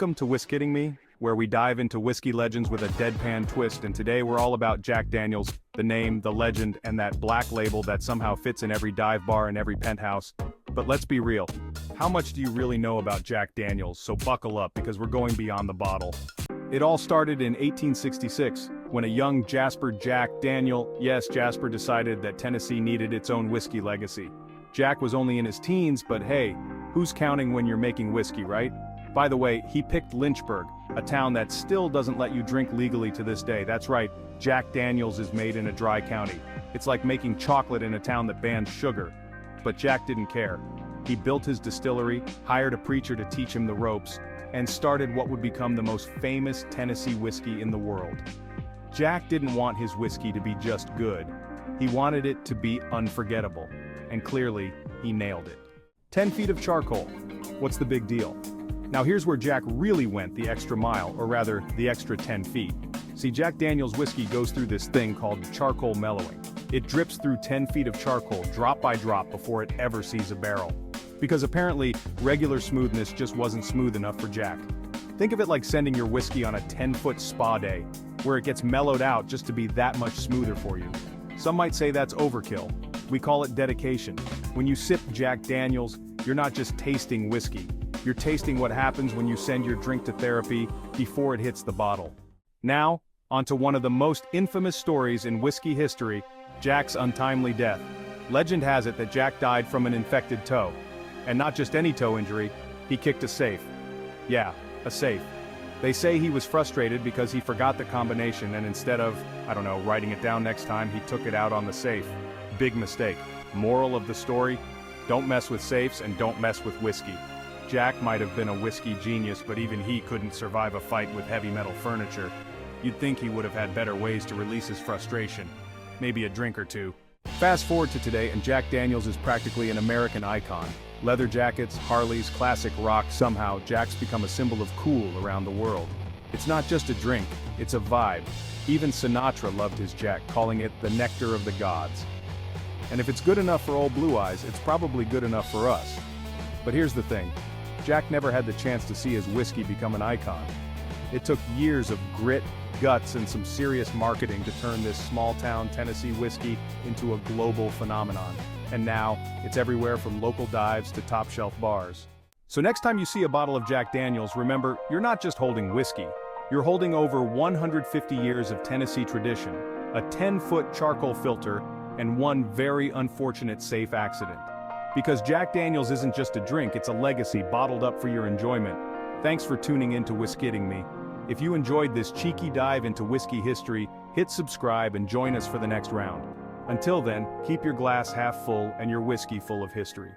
Welcome to Whiskiddingme, where we dive into whiskey legends with a deadpan twist, and today we're all about Jack Daniel's, the name, the legend, and that black label that somehow fits in every dive bar and every penthouse. But let's be real, how much do you really know about Jack Daniel's? So buckle up, because we're going beyond the bottle. It all started in 1866, when a young Jasper Jack Daniel, yes, Jasper, decided that Tennessee needed its own whiskey legacy. Jack was only in his teens, but hey, who's counting when you're making whiskey, right? By the way, he picked Lynchburg, a town that still doesn't let you drink legally to this day. That's right, Jack Daniel's is made in a dry county. It's like making chocolate in a town that bans sugar. But Jack didn't care. He built his distillery, hired a preacher to teach him the ropes, and started what would become the most famous Tennessee whiskey in the world. Jack didn't want his whiskey to be just good. He wanted it to be unforgettable. And clearly, he nailed it. 10 feet of charcoal. What's the big deal? Now here's where Jack really went the extra mile, or rather, the extra 10 feet. See, Jack Daniel's whiskey goes through this thing called charcoal mellowing. It drips through 10 feet of charcoal, drop by drop, before it ever sees a barrel. Because apparently, regular smoothness just wasn't smooth enough for Jack. Think of it like sending your whiskey on a 10-foot spa day, where it gets mellowed out just to be that much smoother for you. Some might say that's overkill. We call it dedication. When you sip Jack Daniel's, you're not just tasting whiskey. You're tasting what happens when you send your drink to therapy before it hits the bottle. Now, onto one of the most infamous stories in whiskey history, Jack's untimely death. Legend has it that Jack died from an infected toe. And not just any toe injury, he kicked a safe. Yeah, a safe. They say he was frustrated because he forgot the combination, and instead of, writing it down next time, he took it out on the safe. Big mistake. Moral of the story: don't mess with safes and don't mess with whiskey. Jack might have been a whiskey genius, but even he couldn't survive a fight with heavy metal furniture. You'd think he would have had better ways to release his frustration. Maybe a drink or two. Fast forward to today, and Jack Daniel's is practically an American icon. Leather jackets, Harleys, classic rock. Somehow, Jack's become a symbol of cool around the world. It's not just a drink, it's a vibe. Even Sinatra loved his Jack, calling it the nectar of the gods. And if it's good enough for old Blue Eyes, it's probably good enough for us. But here's the thing. Jack never had the chance to see his whiskey become an icon. It took years of grit, guts, and some serious marketing to turn this small-town Tennessee whiskey into a global phenomenon. And now, it's everywhere from local dives to top-shelf bars. So next time you see a bottle of Jack Daniel's, remember, you're not just holding whiskey. You're holding over 150 years of Tennessee tradition, a 10-foot charcoal filter, and one very unfortunate safe accident. Because Jack Daniel's isn't just a drink, it's a legacy bottled up for your enjoyment. Thanks for tuning in to Whiskiddingme. If you enjoyed this cheeky dive into whiskey history, hit subscribe and join us for the next round. Until then, keep your glass half full and your whiskey full of history.